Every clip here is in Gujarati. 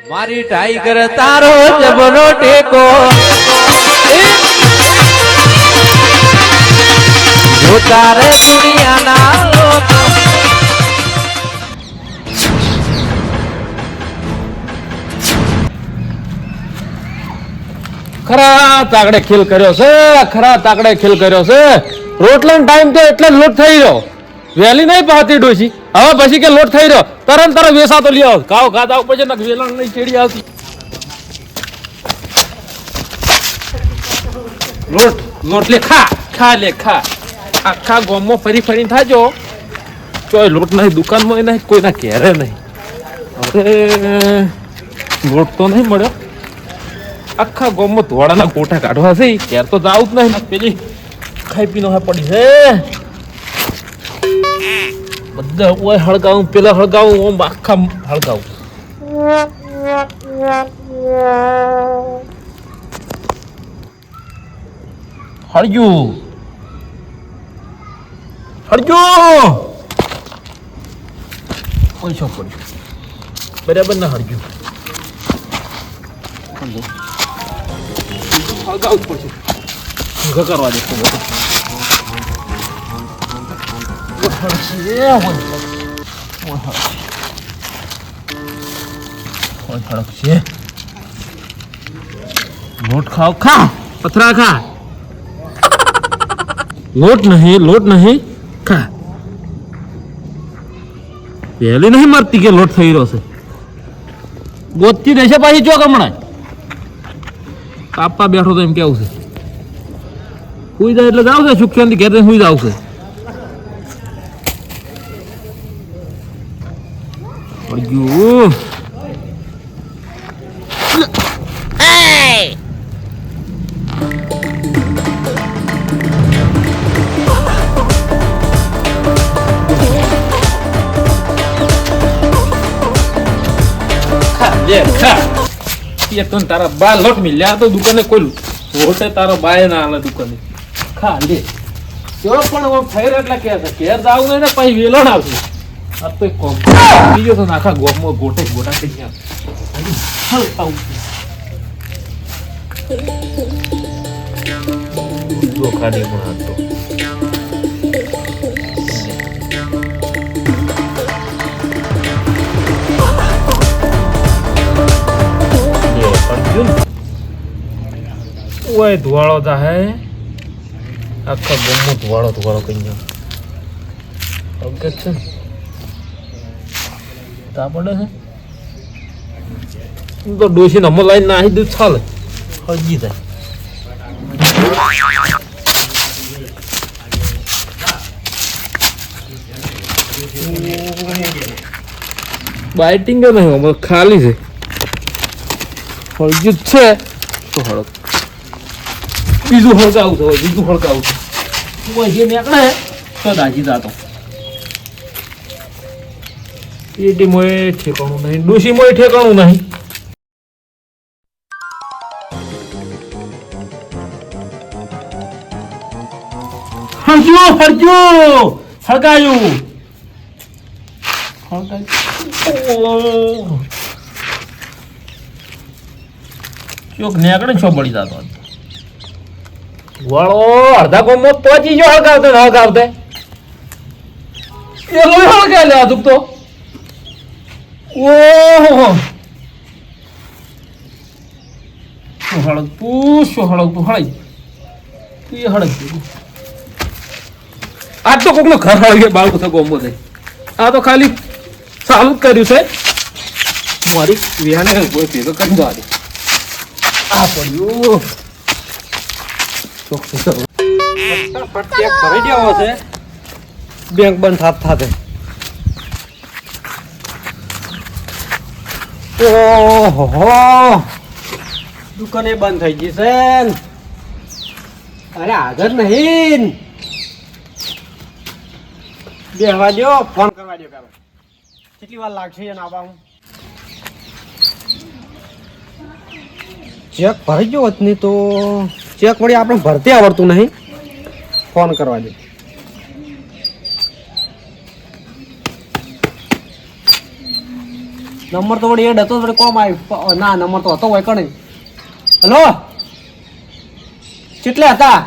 મારી ટાઈગર તારો જબરો ટેકો જો તારે દુનિયાના લોકો ખરા તાકડે ખેલ કર્યો છે, ખરા તાકડે ખેલ કર્યો છે. રોટલાનો ટાઈમ તો એટલે જ લોટ થઈ રહ્યો, વહેલી નહીં પહોંચી ડોસી. હવે પછી કે લોટ થઈ રહ્યો તરત વેસા તો લઈ આવો. ખાવ ખાધા ઉપર છે ને વેલણ નહીં ચેડી આવતી. લોટ લોટ લે ખા ખા લે ખા. આખા ગામમાં ફરી ફરીને થાજો, ચોય લોટ નહીં, દુકાનમાં નહીં, કોઈના ઘેરે નહીં. હવે લોટ તો નહીં મળ્યો. આખા ગામમાં ધોળાના કોઠા કાઢવા છે, ઘેર તો જાવું જ નહીં. પેલી ખાઈ પીનો પડી છે. બધા ઓય હળગાવું, પેલા હળગાવું, ઓમ આખા હળગાવું. હળજુ હળજુ ઓછો પડ્યું બરાબર ના હળજુ. હળગાવું પડશે, કરવા દે. લોટ ખાઓ, ખા પથરા ખા. લોટ નહીં ખા. પહેલી નહીં મરતી કે લોટ થઈ રહ્યો છે. ગોતતી રહેશે પાછી ચોક હમણાં. કાપવા બેઠો તો એમ કેવું છે, સુઈ જાય એટલે જાવ છે, સુખ શાંતિ ઘેર સુઈ જાવ છે. પડ્યું તારા બા લોટ મિલ્યા તો દુકાને કોઈ લોટે તારો બાય ના આલે દુકાને. ખા લે પણ ફેર એટલે કે છે ઘેર જાવ ને પછી વેલણ આવશે. આ તો કોમ બીજો તો આખા ગોમમાં ગોટે ગોટા થઈ ગયા. ખાડી પણ હતો ઓય ધુવાળો તા હે. આખા ગોમમાં ધુવાળો કઈ ગયો. ઓકે છે તા પડે છે. હું તો ડોસી નમો લાઈન નાહી દઉં ચાલે, હળગી જાય. બાઇટિંગ નહીં, ખાલી છે. હળગ્યું જ છે તો હળગ. બીજું હળગાવું છે, બીજું હળગાવું છે. જે નીકળે તો દાજી જાતો. પેટી મોય ઠેકાણું નહીં, ડોસી મોય ઠેકાણું નહીં. હળગાયું ચોક નેકડે છો બળી જતો. વાળો અડધા કોમો પહોંચી ગયો હળગાવતે હળગાવતે. એ લોહી હળગાય લે આ તો. ઓહો હળગતું હળાઈ તું હળગતું. આજ તો કોકનો ઘર હળગે બાળકો છે ગોમો થઈ. આ તો ખાલી ચાલુ જ કર્યું છે. મારી વિહાને કોઈ ભેગો કરી દો આજે. આ પડ્યું ફટાફટ ચેક કરી દેવો છે. બેંક બંધ થાતે ઓહો દુકાને બંધ થઈ ગઈ છે. અરે હાજર નહીં. બેહવા દો, ફોન કરવા દો. કેટલી વાર લાગશે એને આવવાનું? ચેક ભરી ગયો હોત નહીં તો ચેક વળી આપણે ભરતી આવડતું નહીં. ફોન કરવા દે. નંબર તો વળી એડ હતો વળી કોમ આવ્યું ના નંબર તો હતો હોય કણે હલો કેટલે હતા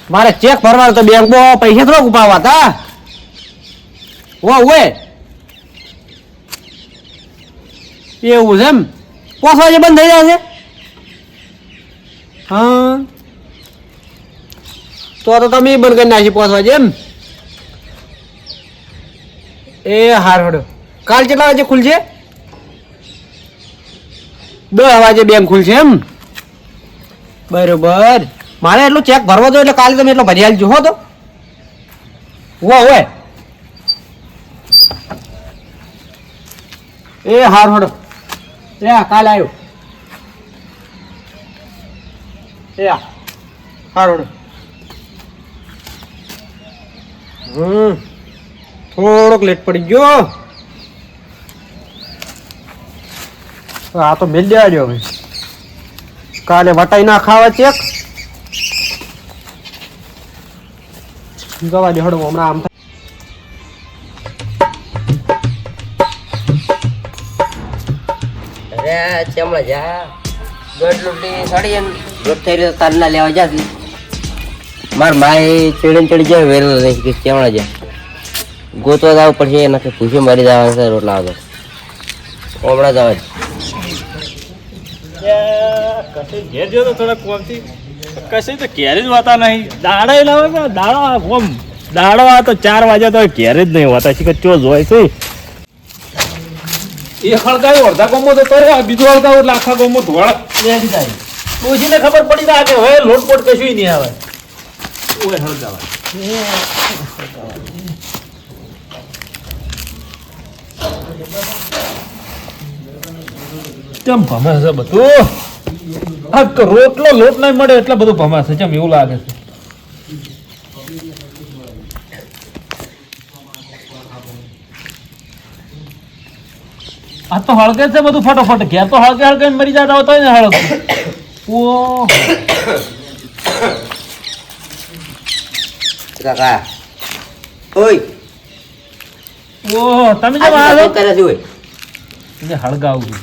મારે ચેક ભરવાનો તો બેંકમાં પૈસા થોડા ઉપાડવા હતા ઓવે એવું છે એમ 5 વાગે બંધ થઈ જાય છે હા તો તમે બંધ કરી નાખી 5 વાગે એમ એ હાર હડો કાલ કેટલા વાગે ખુલશે 10 વાગે બેંક ખુલશે એમ બરોબર મારે એટલું ચેક ભરવો તો એટલે કાલે તમે એટલો ભરી આલજો હો તો હોય એ હાર હડો એ કાલે આવ્યો એ હાર હડો થોડોક લેટ પડી ગયો આ તો મેલ દેવા જો હવે કાલે વટાઈ ના ખાવા ચેક ગવા દે હડો હમણાં આમ અરે ચમડા જા ગઢ લૂટી સાડી એમ રોટ થઈ રહ્યો તારના લેવા જાતી માર માય ચડીને ચડી જાય વેરો નહીં કે ચમડા જા ગોતવા જવું પડશે એનાથી પૂછે મારી જવાનું છે રોટલા આગળ હમણાં જવા કશે ઘેર જો તો થોડા કોમથી કશે તો ઘેર જ હોતા નહીં દાડા ના હોય દાડો કોમ દાડો આ તો 4 વાગ્યા તો ઘેર જ નહીં હોતા છે કે ચો જોય છે એ હળગાવ્યો અડધા ગોમો તો તરે બીજો હળગાવ્યો એટલે આખા ગોમો ધોળા બેસી જાય ડોશીને ખબર પડી જાય કે હવે લોટપોટ કશું નહીં આવે ઓય હળગાવા કેમ ભમે છે બધું આ તો રોટલો લોટ નહીં મળે એટલે બધું ભમાશે કેમ એવું લાગે છે આ તો હળગે છે બધું ફટોફટ ઘેર તો હળગે હળગે મરી જતા હોતા ને હળગ ઓ કાકા ઓય ઓ તમે જે આ આવે કરે છે ઓય ને હળગાવું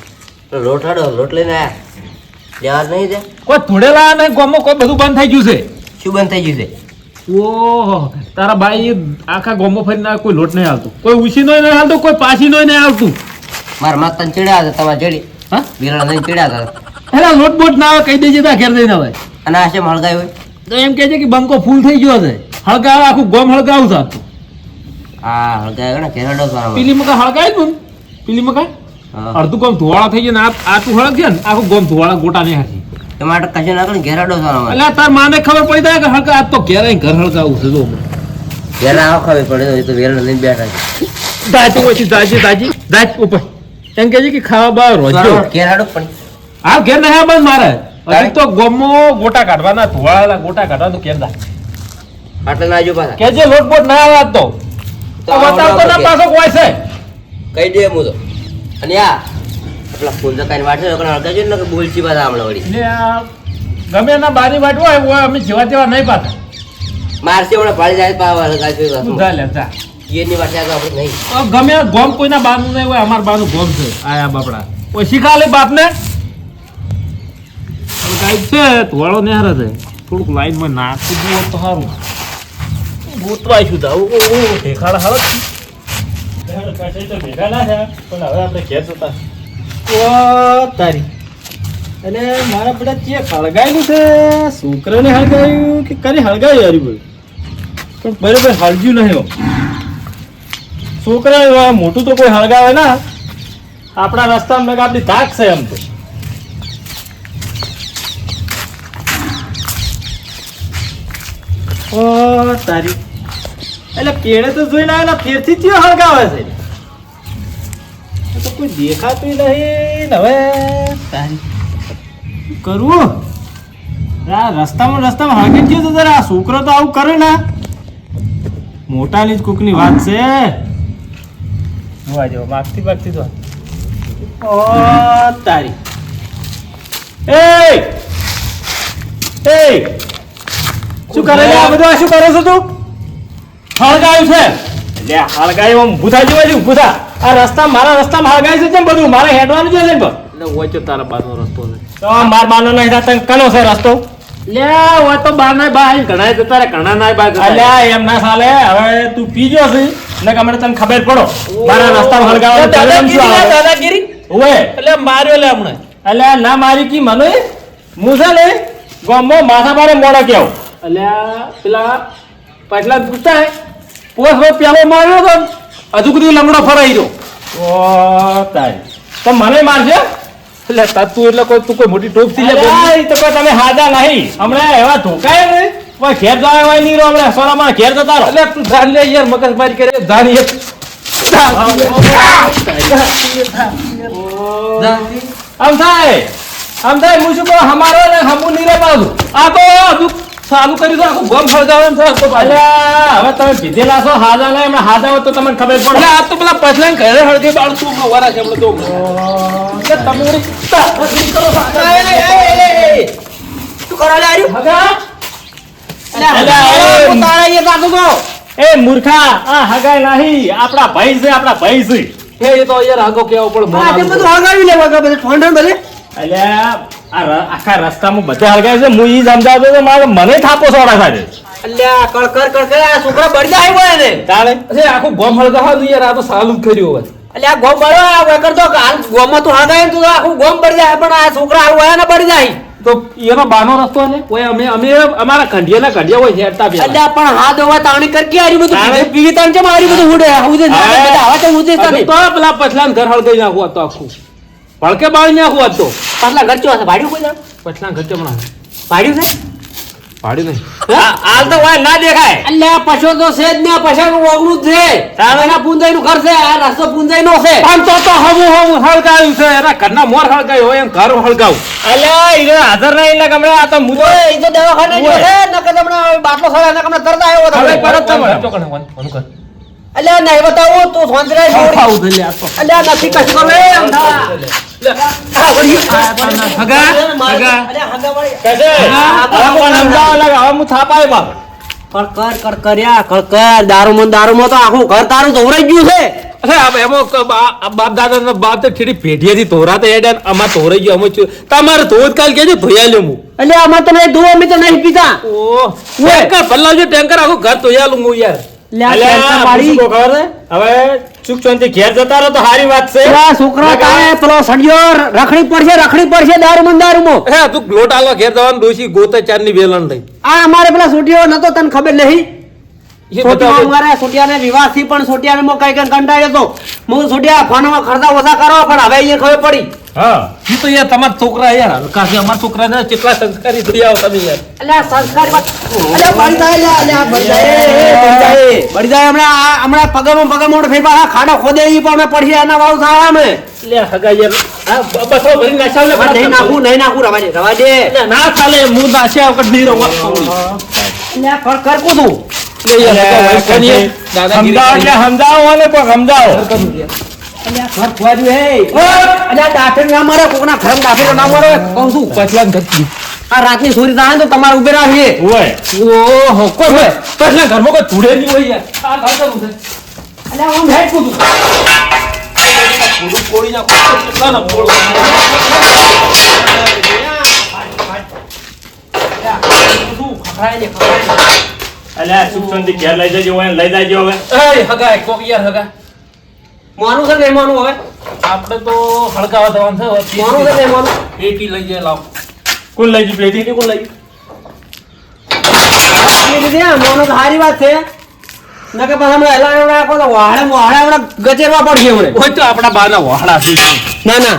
લોટ હાડો લોટ લઈને આયા લેવા નહીં દે કોઈ ધોડેલા ને ગોમો કોઈ બધું બંધ થઈ ગયું છે શું બંધ થઈ ગયું છે ઓહો તારા બાઈ આખા ગોમો ફરીને કોઈ લોટ નહીં આવતું કોઈ ઉછી નો નહીં આવતું કોઈ પાછી નો નહીં આવતું મારા માતા ચડ્યા હતા તમારે ચડી હા વિરાણા નહીં ચડ્યા હતા એલા લોટ બોટ ના આવે કહી દેજે તા ઘેર જઈને આવે અને આ શેમ હળગાય હોય તો એમ કહે છે કે બંકો ફૂલ થઈ ગયો છે હળગાવે આખું ગોમ હળગાવું છે આખું. હા હળગાય ને કેરડો સારા પેલી મકા હળગાય ને પેલી મકા હા અડધું ગોમ ધોવાળા થઈ ગયા ને આ તું હળગ છે ને આખું ગોમ ધોવાળા ગોટા નહીં હાથી ટમાટર કશું નાખો ને ઘેરાડો સારા એટલે તાર માને ખબર પડી જાય કે હળગા આજ તો ઘેર આવીને ઘર હળગાવું છે જો ઘેરા આવો ખબર પડે તો એ તો વેરણ લઈને બેઠા છે દાચી ઓછી દાચી દાચ ઉપર એમ કહે છે કે ખાવા બહાર રોજો ઘેરાડો પણ હા ઘેર નહીં બંધ મારે હજી તો ગોમો ગોટા કાઢવાના ધોવાળા ગોટા કાઢવાનું કેમ દા આટલે ના જો પાછા કે જે લોટ બોટ ના આવે આજ તો બતાવતો ના પાછો કોઈ છે કહી દે હું તો અને આ આપલા ફૂલ જકાઈને વાટે લોકો હળગાજો ને કે બોલચી પાછા હમણાં વળી ને આ ગમે ના બારી વાટવો હોય ઓય અમે જેવા તેવા નહીં પાતા મારશે હમણાં ભાળી જાય પાવા હળગાજો તું જા લે જા એની વાટે આગળ આપણે નહીં ગમે ગોમ કોઈના બાનું નહીં હોય અમાર બાનું ગોમ છે આયા બાપડા ઓય શીખા લે બાપને ગાય છે ધોળો ને હારે છે થોડુંક લાઈનમાં નાખી દઉં તો સારું ગોતવાય છું દાવ ઓ ઠેખાડ હાલ કશે તો ભેગા ના થયા પણ હવે આપણે ઘેર જતા ઓ તારી અને મારા બધા ચેક હળગાયેલું છે છોકરાને હળગાયું કે કરી હળગાયું હારી બોલ પણ બરોબર હળગ્યું નહીં હો. છોકરા એવા મોટું તો કોઈ હળગાવે ના આપણા રસ્તામાં આપણી ધાક છે એમ તો ઓ તારી એટલે કેળે તો જોઈને આવેલા ફેરથી જ હળગાવે છે તો કોઈ દેખાતું નહીં ને હવે તારી કરવું આ રસ્તામાં હળગી ગયો તો જરા આ છોકરો તો આવું કરે ને મોટાની જ કોકની વાત છે જોવા જેવો માગતી તો ઓ તારી એ શું કરે લે આ બધું શું કરો છો તું હળગાયું છે લે હળગાયું આમ ભૂથા જેવા છે ભૂથા આ રસ્તા મારા રસ્તામાં હળગાય છે કેમ બધું મારે હેડવાનું છે ને પણ. એટલે હોય તો તારા બારનો રસ્તો છે તો માર બાનો નહીં તને કનો છે રસ્તો? લે હોય તો બાર ના બહાર ઘણા જતા રે ઘણા ના બહાર જતા રે. અલ્યા એમ ના ચાલે હવે તું પીજો છે ને કે તને ખબર પડો મારા રસ્તામાં હળગાવાનું ચાલે એમ શું આવે? દાદાગીરી ઓવે એટલે માર્યો લે હમણાં અલ્યા ના મારી કી મને હું છે ને ગામમાં માથા પાડે મોડા કેવું અલ્યા પેલા પાછલા પૂછતા હે પોસ પેલો માર્યો તો હજુ કદી લંગડો ફરાઈ રહ્યો. ઓ તારી તો મને મારશે? એટલે તું એટલે તું કોઈ મોટી ટોપ થી લે અલ્યા, ઈ તો કોઈ તમે હાજા નહીં હમણાં એવા ધોકાય ને કોઈ ઘેર જવા હોય નહીં રહ્યો હમણાં સોનામાં ઘેર જતા રહો. એટલે તું ધાન લે યાર મગજમારી કરે ધાન એક આમ થાય હું શું કહું હમારો ને હમું નહીં રે પાછું. આ તો હજુ ચાલુ કર્યું તો આખું ગમ ફળગાવવાનું છે તો પાછળ. અલ્યા હવે તમે પીધેલા છો હાજા નહીં હમણાં હાજા હોય તો તમને ખબર એટલે પડે. આ તો પેલા પછલા ઘરે હળગે બાળ તું હમણાં વરા છે હમણાં તો એટલે તમારી એ મૂર્ખા આ હગાય નહીં આપણા ભાઈ છે આપણા ભાઈ છે. એ તો યાર આગો કેવો પણ અલ્યા આખા રસ્તામાં બધા હળગાય છે હું ઈ સમજાવતો તો મારે મને થાપો સોડા સાથે તાણે અરે આખું ગમ હળગાવવાનું યાર આ તો સાલું જ કર્યું હવે. તો એનો બાનો રસ્તો ને કોઈ અમે અમારા ખંડિયાના ખંડિયા હોય હેરતા બી અલ્યા પણ હાથ હોવા તાણી કરકી આરી બધું પીવી તાણ છે મારી બધું હુડે હુડે બધા આવા તો હુડે તો પેલા પછલાન ઘર હળગાઈ નાખવું હતું આખું ભળકે બાળી નાખવું હતું પાછલા ઘર ચો હશે ભાડ્યું કોઈ પછલાન ઘર ચમણા ભાડ્યું છે ભાડી નહીં હાલ તો હોય ના દેખાય. અલ્યા પછો તો છે જ ને પછાનું ઓગણું જ છે તારા પુંજાઈ નું ઘર છે આ રસ્તો પુંજાઈ નો છે આમ તો હવું હળગાવ્યું છે એના ઘરના મોર હળગાયું હોય એમ ઘર હળગાવું અલ્યા ઈ હાજર નહીં એટલે ગમે આ તો મુજો એ તો દવાખાને જો છે નકર તમને બાટલો સળા નકર તરત આવ્યો તો હવે પરત અલ્યા નહીં બતાવો તો સોંદરા ખાવું છે લે આ તો અલ્યા નથી કશું કરો એ અંધા હગા હગા કશે હવે કોણ સમજાવવા લાગે હવે હું થાપાય બાપ. કર કર્યા કર દારૂમાં તો આખું ઘર તારું ધોરાઈ ગયું છે અરે એમાં બાપ દાદા બાપ તો ઠીડી પેઢીએથી ધોરાતા હેડ્યા ને આમાં ધોરાઈ ગયો અમે તમારે ધોધ કાલ કેજો ધોયા લ્યો હું એટલે આમાં તો નહીં ધોવા અમે તો નહીં પીતા ઓહ ટેન્કર પલ્લાવજો ટેન્કર આખું ઘર ધોયાલું હું યાર અલ્યા હું શું કહું ખબર છે? હવે સુખ શાંતિ ઘેર જતા રહો તો સારી વાત છે. પેલા છોકરા કાંઈ પેલો સળિયો રખડી પડશે દારૂમાં હે તું લોટ આલો ઘેર જવાનું ડોસી ગોતે ચારની વેલણ લઈ આ અમારે પેલા છોટીઓ નતો તને ખબર નહીં એ છોટીઓ બધા અમારે છોટિયાને વિવાહ થી પણ છોટિયાને મો કઈ કંટાળ્યો હતો હું છોટિયા ફોનમાં ખર્ચા ઓછા કરો પણ હવે અહીંયા ખબર પડી હા ઈ તો યાર તમારા છોકરા યાર હલકા છે અમારા છોકરાને કેટલા સંસ્કારી થઈ આવો તમે યાર અલ્યા સંસ્કારી વાત અલ્યા બળી જાય હમણાં પગમાં ફેરફાર ખાડો ખોદે ઈ પણ પડશે એના વાવ થવા અમે લે હગા યાર આ બસો ભરી નાખ્યા લે નહીં નાખું રવા દે એટલે ના ચાલે હું નાશ્યા વખત નહીં રહું અલ્યા કર કૂદું લે યાર હગા કોની દાદાગીરી સમજાવો એટલે સમજાવો અને કોઈ સમજાવો. અલ્યા ઘર ખોવાડ્યું હે અલ્યા દાંતણ ના મારે કોકના ઘર દાંતણ ના મારે કહું છું પછલા ઘર આ રાતની ચોરી થાય ને તો તમારે ઉભે રાખીએ હોય ઓહો કોઈ હોય પછલા ઘરમાં કોઈ ધૂળે નહીં હોય યાર આ ઘર કરું છે અલ્યા હું હેડ કૂદું પૂરું કોળી નાખો કેટલા ના પોળ અલ્યા સુખ શાંતિ ઘેર લઈ જજો હોય લઈ જાજો હવે. એ હગા કોક યાર હગા માનું છે નહીં માનું હવે આપણે તો હળગાવા જવાનું છે માનું છે નહીં માનું પેટી લઈ જાય લાવ કોણ લઈ ગયું પેટી? કોણ લઈ માનું તો સારી વાત છે નકે પછી હમણાં હેલા રાખો તો વાહડે હમણાં ગચેરવા પડશે હમણાં હોય તો આપણા બાના વાહડા છે ના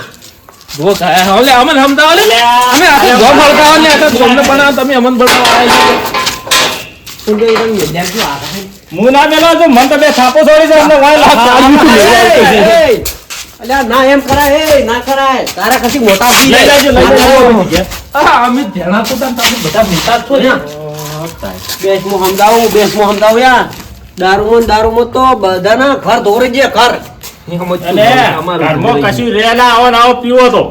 જો કાય ઓલે અમન સમજાવો લે અમે આખું ગોમ હળગાવા ને આખા ગોમને બનાવ તમે અમન બનાવવા આવ્યા હું ના પેલો છું મને તો બે થાપો છોડી દે અમને વાય લાગ ચાલ્યું તું લેવા આવતો છે. અલ્યા ના એમ કરાય ના કરાય તારા કશી મોટા થઈ લઈ જાય. જાજો લઈ જાજો. આ અમે ધ્યાના તો તમે બધા મિતા છો ને બેસમો સમજાવું યાર દારૂમાં તો બધાના ઘર ધોરે છે ઘર અલે ઘરમાં કશું રે ના આવો ને આવો પીવો તો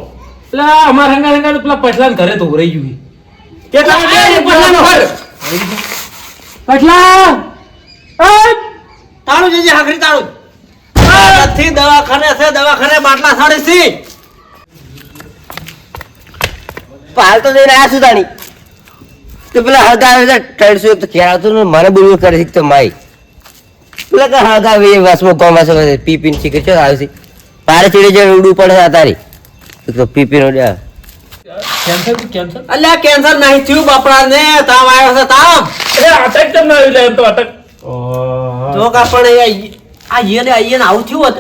એટલે અમારા હંગા પેલા પછલા ઘરે તો રહી ગયું કેટલા પટલા તાળું જજે હાકરી તાળું નથી દવાખાને છે દવાખાને બાટલા સાડી સી હાલ તો જઈને આયા છું તાણી તો પેલા હળગાવે છે 300 તો ઘેર આવતું ને મને બોલવું કરે છે તો માઈ પેલા કે હળગાવે એ વાસમાં કોમ વાસે પીપીન શીખે છે આવે છે પારે ચીડે જે ઉડું પડે છે તારી તો પીપીન ઓડ્યા કેન્સર કેન્સર અલ્યા કેન્સર નહીં થયું બાપડા ને તાવ આવ્યો છે તાવ એ અટક કેમ ના આવી જાય એમ તો અટક તો કા પણ આ યે ને આવું થયું હોત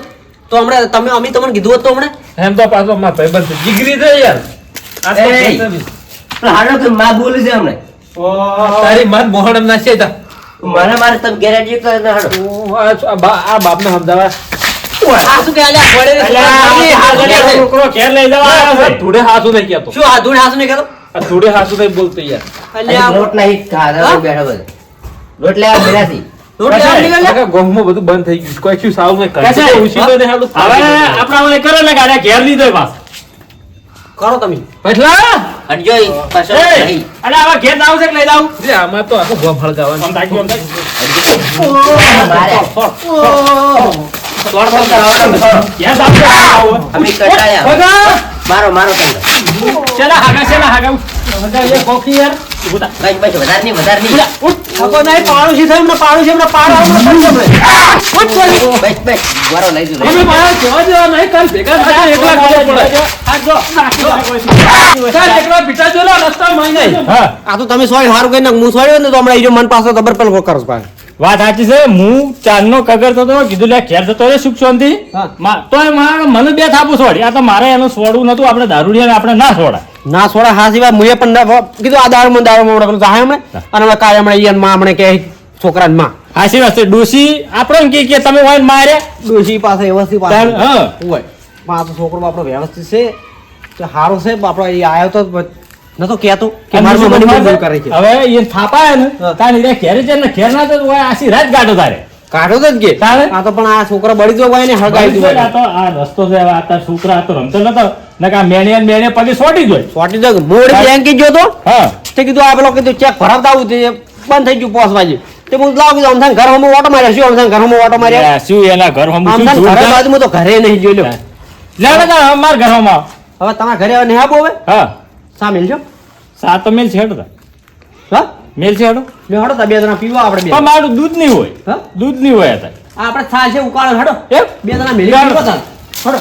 તો હમણાં અમે તમને કીધું હોત તો હમણાં એમ તો પાછો મારા ભાઈબંધ છે જીગરી છે યાર આ તો એ. cancer બી. પેલા હાડો કે માં બોલી છે હમણે તારી માત મોહણમ ના છે તા મને મારે તમે ગેરેજી કરે ને હાડો આ બાપને સમજાવા આ શું કે અલ્યા ઘોડે ને છોકરો ઘેર લઈ જવા આવ્યો છે. થોડે હાસુ નહીં કહેતો શું હાથ ધૂળ હાથ નહીં કહેતો આ થોડે હાસુ નહીં બોલતો યાર અલ્યા લોટ નહીં ખાધા બેઠા બધે લોટ લેવા બેઠાથી રોટ લેવા નીકળ્યા? કાકા ગોમમાં બધું બંધ થઈ ગયું કોઈ શું સાવ નહીં કશે? કરે ઉછીનો ને હાલું હવે આપણા ઓલે કરે ને ગાડા ઘેર લીધો એ પાછો. કરો તમે પછલા હટજો ઈ પાછો એ, નહીં. અને આવા ઘેર લાવું છે કે લઈ લાવું? જે આમાં તો આખું ગોમ હળગાવાનું આમ તાક્યું, આમ તાક્યું. મારે. દોડ દોડ કરાવો. ઘેર લાવું છે, આવો. અમે કંટાળ્યા. ભગા! મારો તમને શેના હાગા? ભગા, એ કોકી યાર. ઊભું થા. બસ વધારે નહીં આપો નહીં પાડોશી છે હમણાં પાડોશી હમણાં પાડ આવો હમણાં પડી જાય. બસ ગુવારો લઈ દઉં અમે મારા જોવા જેવા નહીં કાલ ભેગા થયા એકલા ખબર પડે હાથ જો. કાલ એકલા પીટા જોલા રસ્તા માં નહીં હા, આ તો તમે સોય સારું કહીને હું સોયો ને તો હમણાં ઈ જો મન પાછો ખબર પેલો કરો પાછો. વાત સાચી છે. હું ચાંદનો કગરતો હતો, કીધું લે ઘેર જતો રે સુખ શાંતિ. હા. તોય મને બે થાપું છોડી. આ તો મારે એનું છોડવું નતું. આપણે દારૂડિયાને આપણે ના છોડાય. ના સોડા હા સિવાય મુએ પણ કીધું આ દારૂમાં હમણાં જાય હમણાં અને હમણાં કાંઈ હમણાં ઈયન માં હમણાં કે છોકરાને માં હાસી વાત છે. ડોશી આપણો કે તમે હોય ને મારે ડોશી પાસે વ્યવસ્થિત તાર, હા. હોય પણ આ તો છોકરો આપણો વ્યવસ્થિત છે તો સારો છે આપણો એ આવ્યો તો નતો કહેતો કે અને મારું બીજું મને ખબર મજબૂર છે? કરે છે હવે એ થાપાય ને હા. તાર નીરે ઘેરે છે ને ઘેર ના તો હોય આસી રાત ગાડો તારે. કાઢો તો જ કે તારે? આ તો પણ આ છોકરો બળી જો હોય ને હળગાવી દીધો આ તો આ રસ્તો છે. હવે આ તાર છોકરા આ તો રમતો નતો ને કા મેણે પગે સોટી જોઈ. સોટી તો મોડ બેંકી ગયો તો હા, તે કીધું આ પેલો કીધું ચેક ભરાવતા આવું તે બંધ થઈ ગયું પોસ બાજુ તે હું લાવ કીધું અમથાન ઘર હમો ઓટો માર્યા શું અમથાન ઘર હમો ઓટો માર્યા શું એના ઘર હમ અમથાન ઘરે બાજુ તો ઘરે નહીં જોઈ લો લે કા માર ઘરમાં હવે તમારા ઘરે હવે નહીં આવો હવે હા સા મેલજો સાત મેલ છે હેડો તાર. હા મેલ છે હેડો. લે હડો તા બે જણા પીવા આપણે બે પણ મારું દૂધ નહીં હોય. હા દૂધ નહીં હોય તાર. આપણે થા છે ઉકાળો હડો એમ? બે જણા મેલી ચાલો. પીવા તા હડો